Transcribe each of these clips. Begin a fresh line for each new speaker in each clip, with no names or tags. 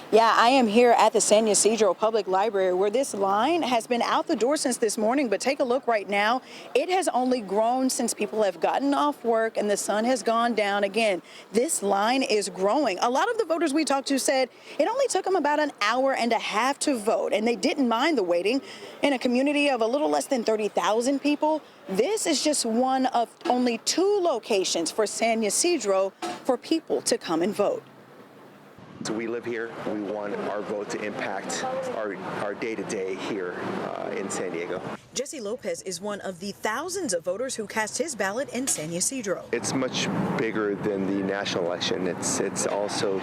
Yeah, I am here at the San Ysidro Public Library where this line has been out the door since this morning, but take a look right now. It has only grown since people have gotten off work and the sun has gone down again. This line is growing. A lot of the voters we talked to said it only took them about an hour and a half to vote, and they didn't mind the waiting. In a community of a little less than 30,000 people, this is just one of only 2 locations for San Ysidro for people to come and vote.
So we live here. We want our vote to impact our day-to-day here in San Diego.
Jesse Lopez is one of the thousands of voters who cast his ballot in San Ysidro.
It's much bigger than the national election. It's also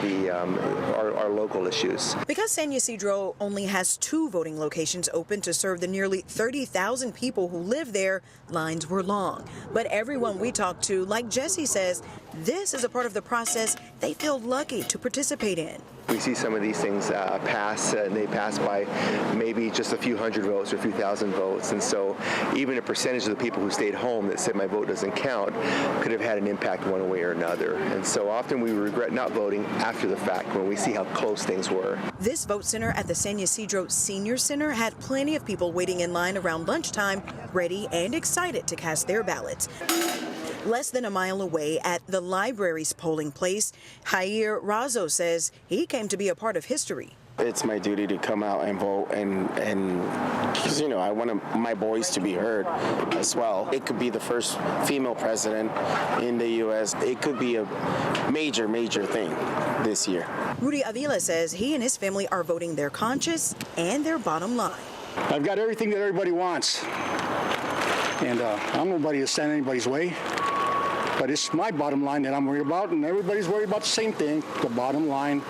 our local issues.
Because San Ysidro only has 2 voting locations open to serve the nearly 30,000 people who live there, lines were long. But everyone we talked to, like Jesse says, this is a part of the process they feel lucky to participate in.
We see some of these things pass, and they pass by maybe just a few hundred votes or a few thousand votes. And so even a percentage of the people who stayed home that said my vote doesn't count could have had an impact one way or another. And so often we regret not voting after the fact when we see how close things were.
This vote center at the San Ysidro Senior Center had plenty of people waiting in line around lunchtime, ready and excited to cast their ballots. Less than a mile away at the library's polling place, Jair Razo says he came to be a part of history.
It's my duty to come out and vote, and because, you know, I want my voice to be heard as well. It could be the first female president in the U.S. It could be a major, major thing this year.
Rudy Avila says he and his family are voting their conscience and their bottom line.
I've got everything that everybody wants, and I'm nobody to stand in anybody's way. But it's my bottom line that I'm worried about, and everybody's worried about the same thing, the bottom line.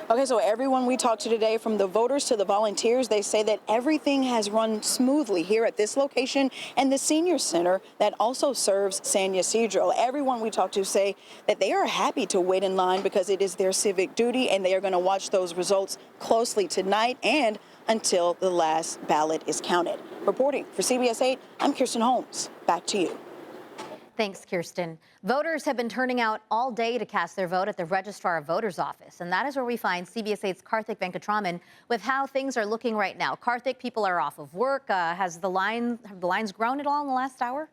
Okay, so everyone we talked to today, from the voters to the volunteers, they say that everything has run smoothly here at this location and the senior center that also serves San Ysidro. Everyone we talked to say that they are happy to wait in line because it is their civic duty, and they are going to watch those results closely tonight and until the last ballot is counted. Reporting for CBS 8, I'm Kirsten Holmes. Back to you.
Thanks, Kirsten. Voters have been turning out all day to cast their vote at the Registrar of Voters office, and that is where we find CBS 8's Karthik Venkatraman with how things are looking right now. Karthik, people are off of work. Have the lines grown at all in the last hour?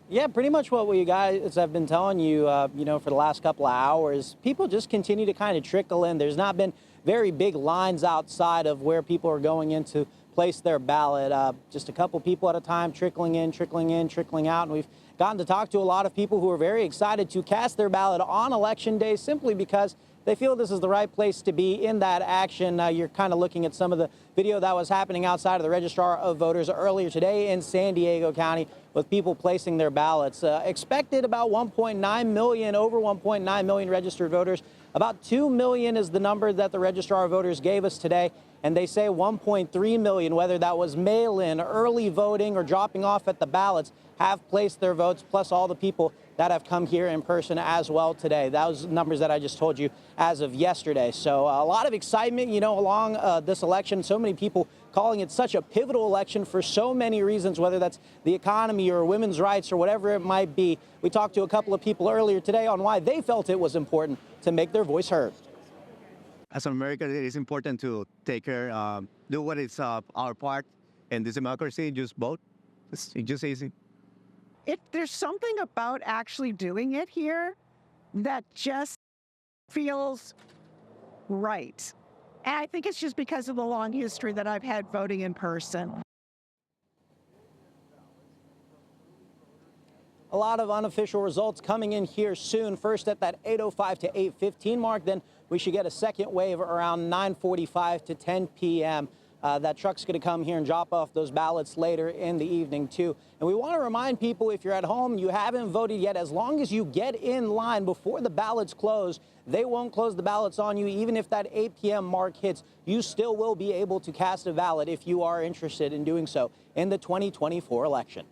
Yeah, pretty much what we guys have been telling you, for the last couple of hours. People just continue to kind of trickle in. There's not been very big lines outside of where people are going in to place their ballot. Just a couple people at a time, trickling in, trickling out. And we've gotten to talk to a lot of people who are very excited to cast their ballot on Election Day simply because they feel this is the right place to be in that action. You're kind of looking at some of the video that was happening outside of the Registrar of Voters earlier today in San Diego County with people placing their ballots. Expected about 1.9 million, over 1.9 million registered voters. About 2 million is the number that the Registrar of Voters gave us today. And they say 1.3 million, whether that was mail-in, early voting, or dropping off at the ballots, have placed their votes, plus all the people that have come here in person as well today. Those numbers that I just told you as of yesterday. So a lot of excitement, along this election. So many people calling it such a pivotal election for so many reasons, whether that's the economy or women's rights or whatever it might be. We talked to a couple of people earlier today on why they felt it was important to make their voice heard.
As an American, it is important to take care, do what is our part in this democracy, just vote. It's just easy.
There's something about actually doing it here that just feels right. And I think it's just because of the long history that I've had voting in person.
A lot of unofficial results coming in here soon. First at that 8:05 to 8:15 mark, then we should get a second wave around 9:45 to 10 p.m. That truck's going to come here and drop off those ballots later in the evening, too. And we want to remind people, if you're at home, you haven't voted yet, as long as you get in line before the ballots close, they won't close the ballots on you. Even if that 8 p.m. mark hits, you still will be able to cast a ballot if you are interested in doing so in the 2024 election.